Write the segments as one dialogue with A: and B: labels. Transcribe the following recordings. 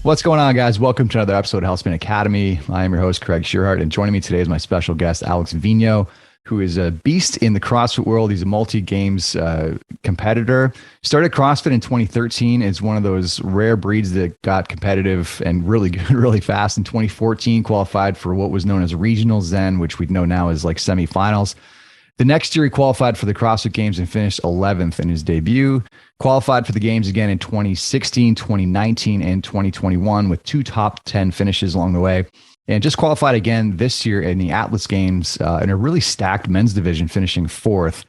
A: What's going on, guys? Welcome to another episode of Healthspan Academy. I am your host, Craig Shearhart, and joining me today is my special guest, Alex Vigneault, who is a beast in the CrossFit world. He's a multi-games competitor. Started CrossFit in 2013. Is one of those rare breeds that got competitive and really good, really fast. In 2014, qualified for what was known as regionals then, which we know now as like semifinals. The next year, he qualified for the CrossFit Games and finished 11th in his debut. Qualified for the Games again in 2016, 2019, and 2021 with two top 10 finishes along the way. And just qualified again this year in the Atlas Games in a really stacked men's division, finishing fourth.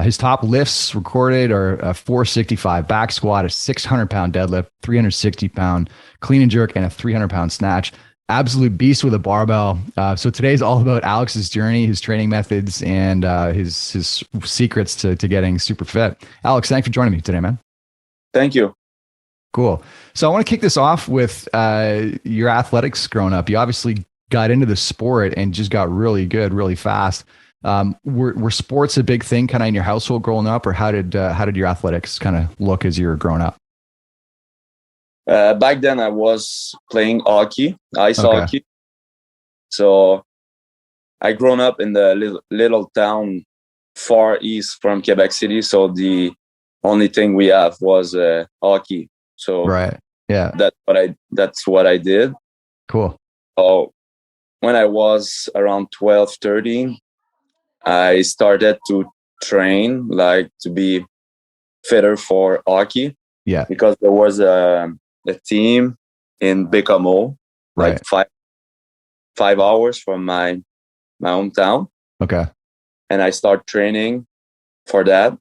A: His top lifts recorded are a 465 back squat, a 600-pound deadlift, 360-pound clean and jerk, and a 300-pound snatch. Absolute beast with a barbell. So today's all about Alex's journey, his training methods, and his secrets to getting super fit. Alex, thanks for joining me today, man.
B: Thank you.
A: Cool. So I want to kick this off with your athletics growing up. You obviously got into the sport and just got really good, really fast. Were sports a big thing kind of in your household growing up, or how did your athletics kind of look as you were growing up?
B: Back then, I was playing hockey, ice hockey. So I grown up in the little town far east from Quebec City. So the only thing we have was hockey. So
A: right, yeah,
B: that's what I did.
A: Cool.
B: So when I was around 12, 13, I started to train, like to be fitter for hockey.
A: Yeah,
B: because there was a team in Bécomo, like
A: right.
B: 5 hours from my hometown.
A: Okay.
B: And I start training for that.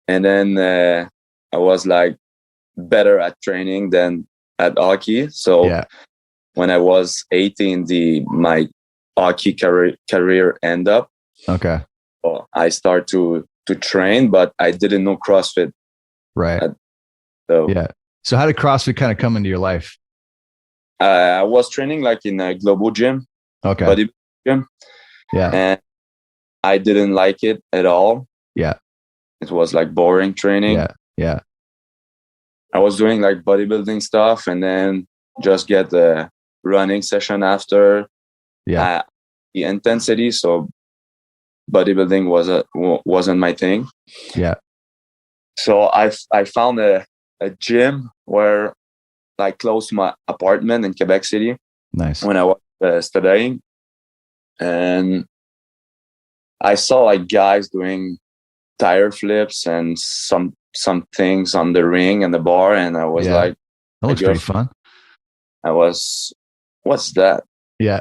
B: And then I was like better at training than at hockey. So when I was 18, my hockey career ended up.
A: Okay.
B: So I start to train, but I didn't know CrossFit.
A: Right.
B: So
A: yeah. So how did CrossFit kind of come into your life?
B: I was training like in a global gym, body gym.
A: Yeah.
B: And I didn't like it at all.
A: Yeah.
B: It was like boring training.
A: Yeah. Yeah.
B: I was doing like bodybuilding stuff and then just get a running session after.
A: Yeah.
B: The intensity. So bodybuilding wasn't my thing.
A: Yeah.
B: So I found a gym where like close to my apartment in Quebec City.
A: Nice.
B: When I was studying, and I saw like guys doing tire flips and some things on the ring and the bar, and I was like,
A: that looks pretty fun.
B: What's that?
A: Yeah.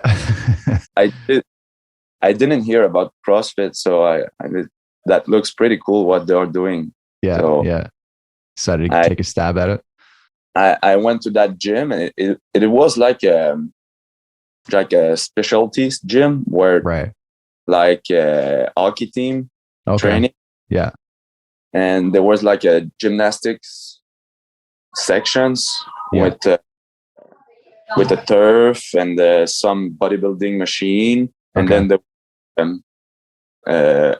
B: I didn't hear about CrossFit, so I that looks pretty cool what they're doing.
A: Yeah.
B: So
A: decided to take a stab at it.
B: I went to that gym, and it was like a specialties gym where like a hockey team training.
A: Yeah.
B: And there was like a gymnastics sections with a turf and some bodybuilding machine, and then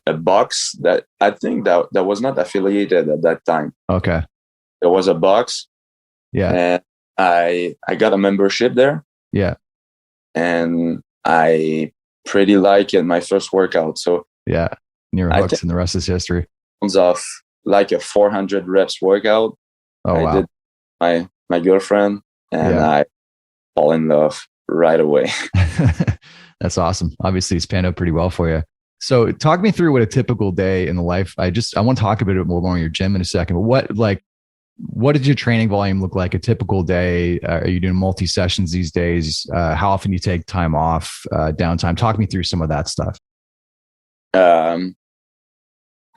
B: a box that I think that was not affiliated at that time.
A: Okay.
B: There was a box.
A: Yeah.
B: And I got a membership there.
A: Yeah.
B: And I pretty like it, my first workout. So
A: yeah, near hooks, and the rest is history.
B: Of like a 400 reps workout. I did my girlfriend, and I fall in love right away.
A: That's awesome. Obviously, it's panned out pretty well for you. So talk me through what a typical day in the life. I want to talk a bit more on your gym in a second, but what did your training volume look like a typical day? Are you doing multi sessions these days? How often do you take time off, downtime? Talk me through some of that stuff.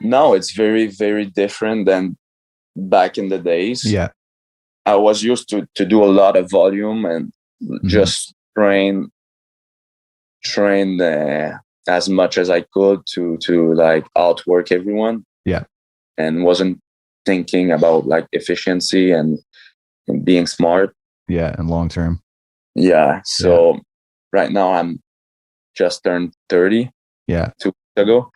B: No, it's very, very different than back in the days.
A: Yeah.
B: I was used to do a lot of volume and just train as much as I could to like outwork everyone.
A: Yeah.
B: And wasn't thinking about like efficiency and being smart.
A: Yeah. And long term.
B: Yeah. So right now I'm just turned 30.
A: Yeah.
B: 2 weeks ago.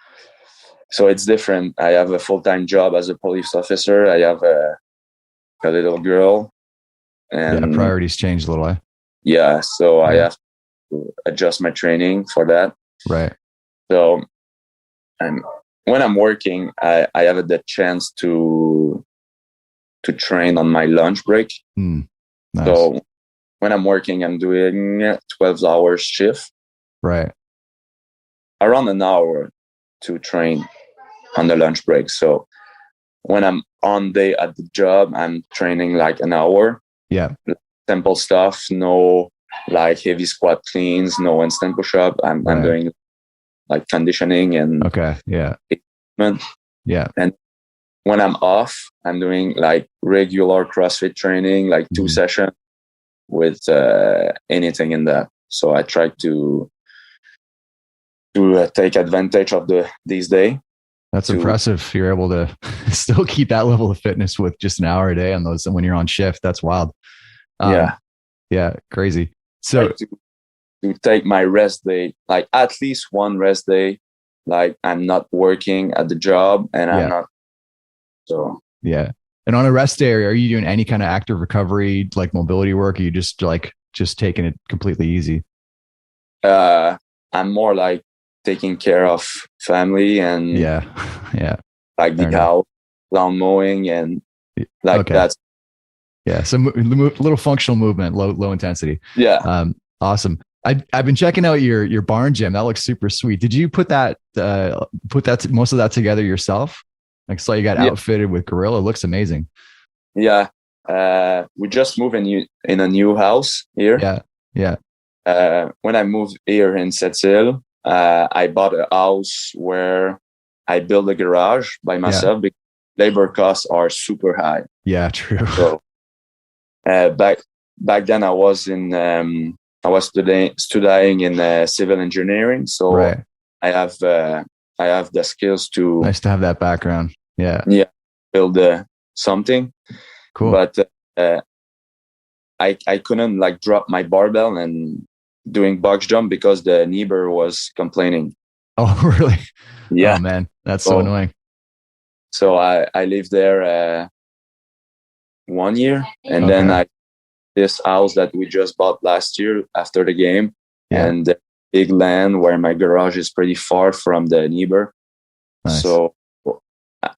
B: So it's different. I have a full-time job as a police officer. I have a little girl. and
A: priorities change a little.
B: So I have to adjust my training for that.
A: Right.
B: So when I'm working, I have the chance to train on my lunch break.
A: Nice.
B: So when I'm working, I'm doing 12 hours shift.
A: Right.
B: Around an hour to train on the lunch break. So when I'm on day at the job, I'm training like an hour.
A: Yeah.
B: Simple stuff, no like heavy squat cleans, no instant push-up. I'm doing like conditioning and equipment.
A: Yeah.
B: And when I'm off, I'm doing like regular CrossFit training, like 2 sessions with anything in that. So I try to take advantage of these days.
A: That's impressive. You're able to still keep that level of fitness with just an hour a day on those when you're on shift. That's wild. Yeah, crazy. So
B: to take my rest day, like at least one rest day, like I'm not working at the job and I'm not. So
A: yeah. And on a rest day, are you doing any kind of active recovery, like mobility work? Or are you just taking it completely easy?
B: I'm more like taking care of family and like the house, lawn mowing and like that's.
A: Yeah, some little functional movement, low intensity.
B: Yeah.
A: Awesome. I've been checking out your barn gym. That looks super sweet. Did you put that most of that together yourself? I saw you got outfitted with Gorilla. It looks amazing.
B: Yeah. We just moved in a new house here.
A: Yeah.
B: When I moved here in Sept-Îles, I bought a house where I built a garage by myself because labor costs are super high.
A: Yeah, true.
B: So back then I was studying in civil engineering, so I have the skills to.
A: Nice to have that background. Yeah,
B: build something.
A: Cool.
B: But I couldn't like drop my barbell and doing box jump because the neighbor was complaining.
A: Oh, really?
B: Yeah.
A: Oh man, that's so annoying.
B: So I lived there 1 year, and then this house that we just bought last year after the game, and the big land where my garage is pretty far from the neighbor. Nice. So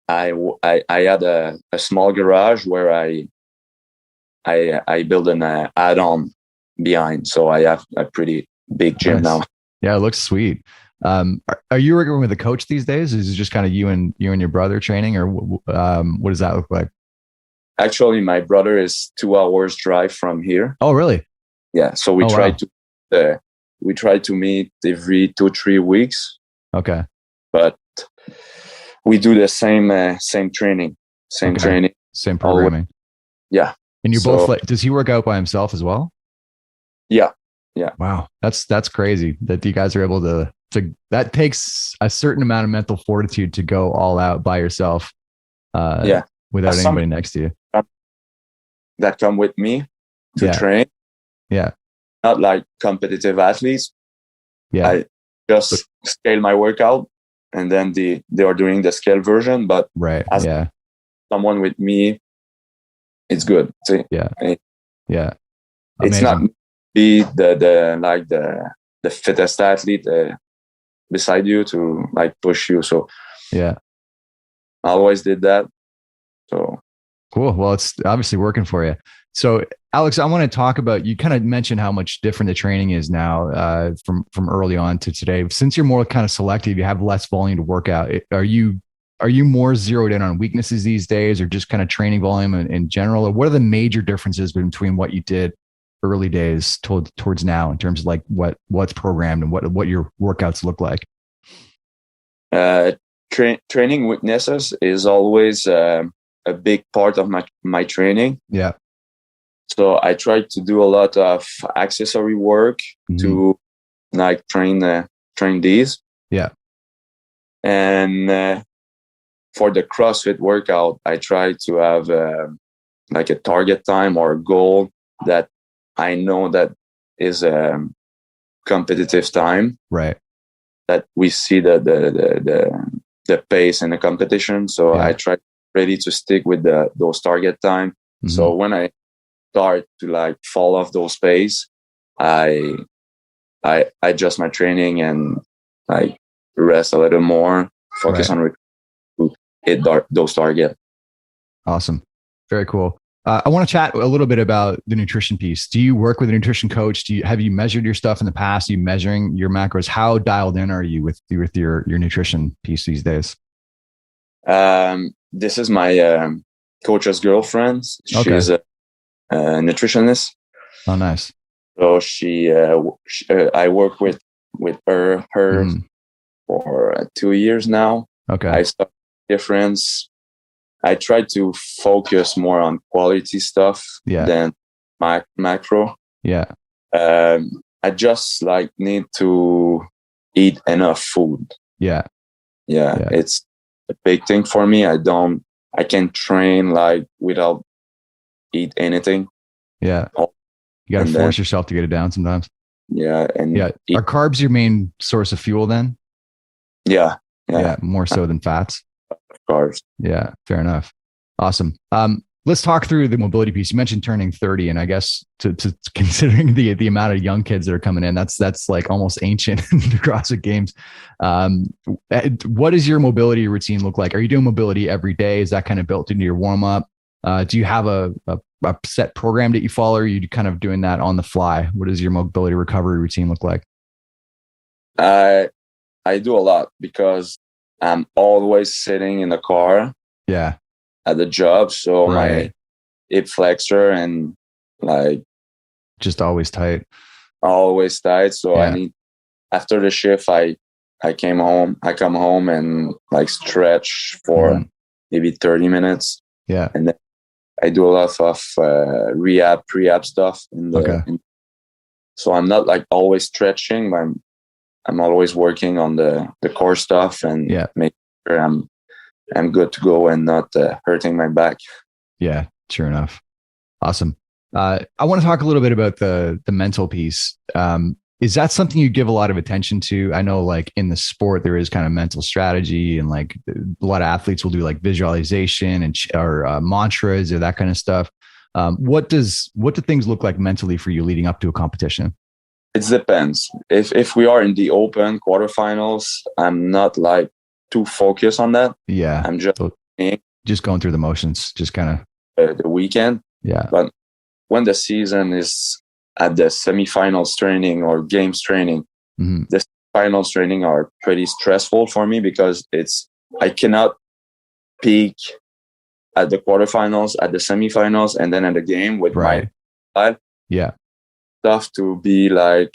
B: I had a small garage where I built an add-on behind, so I have a pretty big gym now.
A: Yeah, it looks sweet. Are you working with a coach these days? Is it just kind of you and your brother training, or what does that look like?
B: Actually, my brother is 2 hours drive from here.
A: Oh, really?
B: Yeah. So we try to meet every 2-3 weeks.
A: Okay.
B: But we do the same training, training,
A: same programming.
B: Yeah.
A: And you're both like, does he work out by himself as well?
B: Yeah.
A: Wow. That's crazy that you guys are able to that takes a certain amount of mental fortitude to go all out by yourself. Without anybody next to you.
B: That come with me to train.
A: Yeah.
B: Not like competitive athletes.
A: Yeah.
B: I just scale my workout and then they are doing the scale version. But as someone with me, it's good. See?
A: Yeah.
B: It's not be the fittest athlete beside you to like push you. So
A: I
B: always did that. So
A: cool. Well, it's obviously working for you. So Alex, I want to talk about, you kind of mentioned how much different the training is now from early on to today. Since you're more kind of selective, you have less volume to work out. Are you more zeroed in on weaknesses these days, or just kind of training volume in general? Or what are the major differences between what you did early days towards now in terms of like what's programmed and what your workouts look like?
B: Training weaknesses is always a big part of my training.
A: Yeah.
B: So I try to do a lot of accessory work to like train these.
A: Yeah.
B: And for the CrossFit workout, I try to have like a target time or a goal that I know that is a competitive time.
A: Right.
B: That we see the pace in the competition. So I try ready to stick with those target time. So when I start to like fall off those pace, I adjust my training and like rest a little more, focus on to hit those targets.
A: Awesome. Very cool. I want to chat a little bit about the nutrition piece. Do you work with a nutrition coach? Have you measured your stuff in the past? Are you measuring your macros? How dialed in are you with your nutrition piece these days?
B: This is my coach's girlfriend. She's a nutritionist.
A: Oh, nice.
B: So I work with her for 2 years now.
A: Okay.
B: I saw difference. I try to focus more on quality stuff than macro.
A: Yeah.
B: I just like need to eat enough food.
A: Yeah.
B: It's a big thing for me. I can train like without eat anything.
A: Yeah. You got to force yourself to get it down sometimes.
B: Yeah. And
A: are carbs your main source of fuel then?
B: Yeah.
A: More so than fats.
B: Carbs.
A: Yeah, fair enough. Awesome. Let's talk through the mobility piece. You mentioned turning 30, and I guess to considering the amount of young kids that are coming in, that's like almost ancient in the CrossFit Games. What does your mobility routine look like? Are you doing mobility every day? Is that kind of built into your warm up? Do you have a set program that you follow? Or are you kind of doing that on the fly? What does your mobility recovery routine look like?
B: I do a lot because I'm always sitting in the car.
A: Yeah.
B: At the job. So my hip flexor and like
A: just always tight.
B: So I need, after the shift, I come home and like stretch for maybe 30 minutes.
A: Yeah.
B: And then I do a lot of pre-ab stuff. So I'm not like always stretching, but I'm always working on the core stuff and make sure I'm good to go and not hurting my back. Yeah,
A: sure enough. Awesome. I want to talk a little bit about the mental piece. Is that something you give a lot of attention to? I know like in the sport, there is kind of mental strategy and like a lot of athletes will do like visualization or mantras or that kind of stuff. What do things look like mentally for you leading up to a competition?
B: It depends. If we are in the open quarterfinals, I'm not like too focused on that.
A: Yeah.
B: I'm just
A: going through the motions, just kind of
B: the weekend.
A: Yeah.
B: But when the season is at the semifinals training or games training, the finals training are pretty stressful for me because I cannot peak at the quarterfinals, at the semifinals, and then at the game with my life.
A: Yeah.
B: Stuff to be like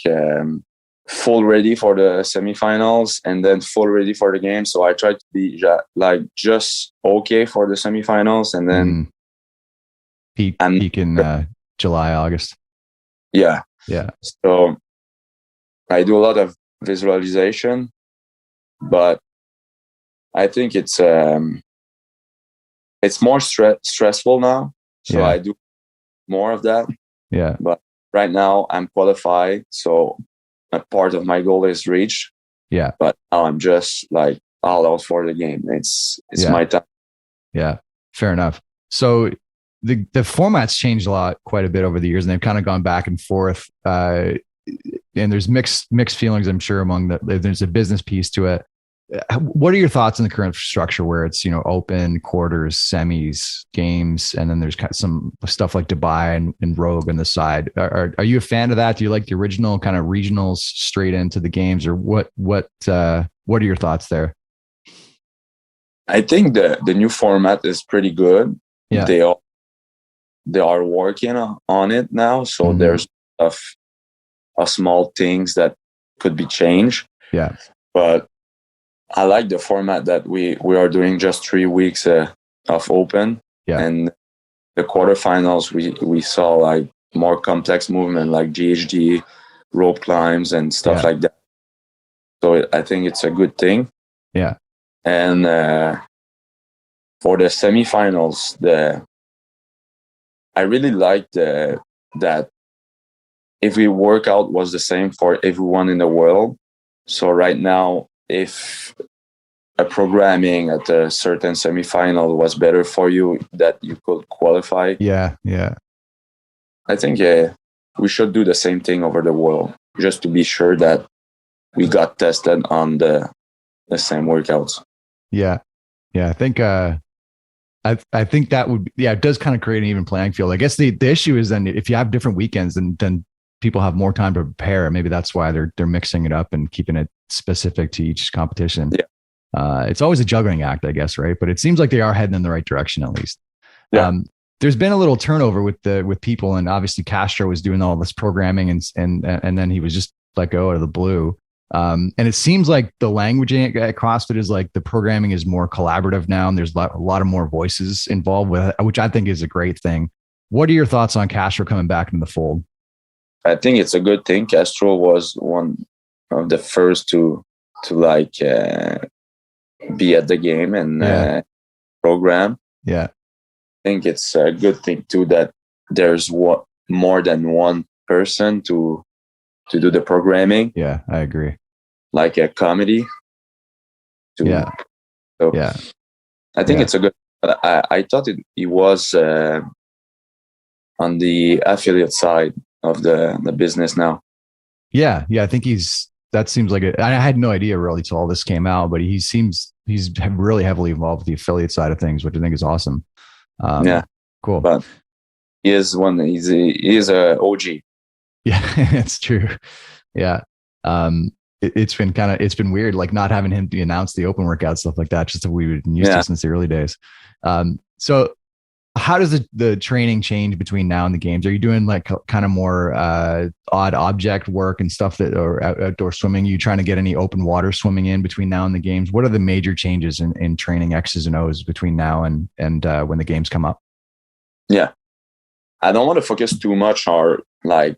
B: full ready for the semifinals and then full ready for the game. So I try to be like just okay for the semifinals and then
A: peak in July, August.
B: Yeah.
A: Yeah.
B: So I do a lot of visualization, but I think it's more stressful now. So I do more of that.
A: Yeah.
B: But right now I'm qualified. So a part of my goal is reached.
A: Yeah.
B: But now I'm just like all out for the game. It's my time.
A: Yeah. Fair enough. So the format's changed quite a bit over the years, and they've kind of gone back and forth. And there's mixed feelings, I'm sure, there's a business piece to it. What are your thoughts on the current structure where it's, open, quarters, semis, games, and then there's kind of some stuff like Dubai and Rogue on the side? Are you a fan of that? Do you like the original kind of regionals straight into the games, or what are your thoughts there?
B: I think the new format is pretty good.
A: Yeah.
B: They are working on it now. So there's a small things that could be changed.
A: Yeah.
B: But I like the format that we are doing, just 3 weeks of open.
A: Yeah.
B: And the quarterfinals, we saw like more complex movement like GHD, rope climbs and stuff like that. So I think it's a good thing.
A: Yeah.
B: And for the semifinals, I really liked that every workout was the same for everyone in the world. So right now, if a programming at a certain semifinal was better for you, that you could qualify.
A: Yeah.
B: I think we should do the same thing over the world, just to be sure that we got tested on the same workouts.
A: Yeah. I think I think that would, it does kind of create an even playing field. I guess the issue is then if you have different weekends, then people have more time to prepare. Maybe that's why they're mixing it up and keeping it specific to each competition.
B: Yeah.
A: It's always a juggling act, I guess, right? But it seems like they are heading in the right direction at least.
B: Yeah.
A: There's been a little turnover with people, and obviously Castro was doing all this programming, and then he was just let go out of the blue. And it seems like the languaging at CrossFit is like the programming is more collaborative now, and there's a lot of more voices involved with it, which I think is a great thing. What are your thoughts on Castro coming back into the fold?
B: I think it's a good thing. Castro was one of the first to like be at the game and program.
A: Yeah,
B: I think it's a good thing too that there's more than one person to do the programming.
A: Yeah, I agree.
B: Like a comedy.
A: So yeah,
B: I think it's a good. But I thought it was on the affiliate side of the business now.
A: Yeah, I think that seems like it. I had no idea really till all this came out, but he's really heavily involved with the affiliate side of things, which I think is awesome. Cool.
B: But he is a OG.
A: Yeah, it's true. Yeah. It's been weird, like not having him announce the open workout, stuff like that, just that we've been used to since the early days. So how does the training change between now and the games? Are you doing like kind of more odd object work and stuff or outdoor swimming? Are you trying to get any open water swimming in between now and the games? What are the major changes in training X's and O's between now and when the games come up?
B: Yeah. I don't want to focus too much on like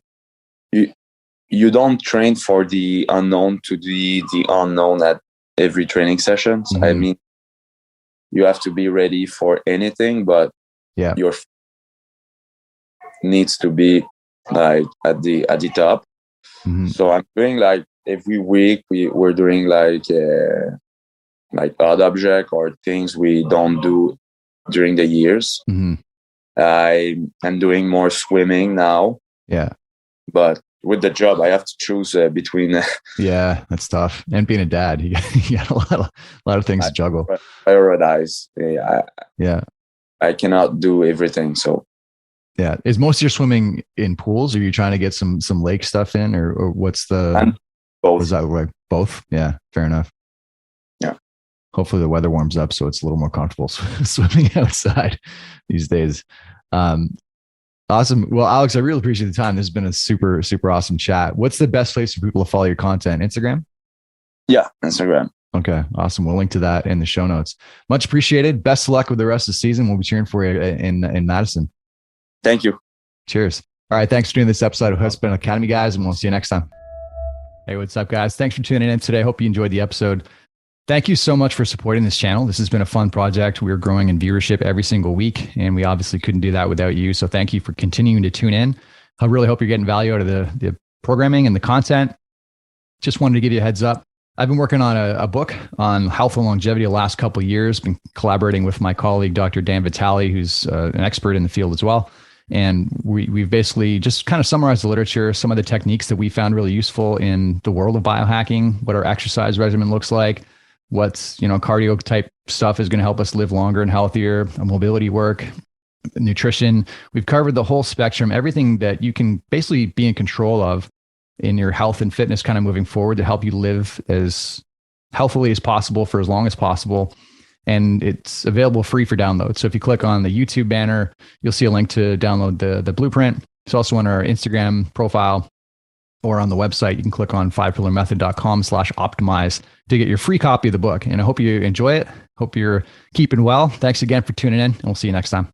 B: you don't train for the unknown to the unknown at every training session.
A: Mm-hmm.
B: I mean, you have to be ready for anything, but your needs to be like at the top.
A: Mm-hmm.
B: So I'm doing like every week we're doing like odd object or things we don't do during the years.
A: Mm-hmm.
B: I'm doing more swimming now.
A: Yeah.
B: But with the job, I have to choose between.
A: Yeah, that's tough. And being a dad, you got a lot of things to juggle.
B: Prioritize. I cannot do everything. So.
A: Yeah. Is most of your swimming in pools? Or are you trying to get some lake stuff in, or what's the?
B: Both.
A: Is that like both? Yeah. Fair enough.
B: Yeah.
A: Hopefully the weather warms up so it's a little more comfortable swimming outside these days. Awesome. Well, Alex, I really appreciate the time. This has been a super, super awesome chat. What's the best place for people to follow your content? Instagram?
B: Yeah, Instagram.
A: Okay, awesome. We'll link to that in the show notes. Much appreciated. Best of luck with the rest of the season. We'll be cheering for you in Madison.
B: Thank you.
A: Cheers. All right. Thanks for doing this episode of Healthspan Academy, guys, and we'll see you next time. Hey, what's up, guys? Thanks for tuning in today. Hope you enjoyed the episode. Thank you so much for supporting this channel. This has been a fun project. We're growing in viewership every single week, and we obviously couldn't do that without you. So thank you for continuing to tune in. I really hope you're getting value out of the programming and the content. Just wanted to give you a heads up. I've been working on a book on health and longevity the last couple of years, been collaborating with my colleague, Dr. Dan Vitale, who's an expert in the field as well. And we've basically just kind of summarized the literature, some of the techniques that we found really useful in the world of biohacking, what our exercise regimen looks like, what's, cardio type stuff is going to help us live longer and healthier, mobility work, nutrition. We've covered the whole spectrum, everything that you can basically be in control of in your health and fitness kind of moving forward to help you live as healthily as possible for as long as possible. And it's available free for download. So if you click on the YouTube banner, you'll see a link to download the blueprint. It's also on our Instagram profile or on the website. You can click on 5pillarmethod.com/optimize to get your free copy of the book. And I hope you enjoy it. Hope you're keeping well. Thanks again for tuning in, and we'll see you next time.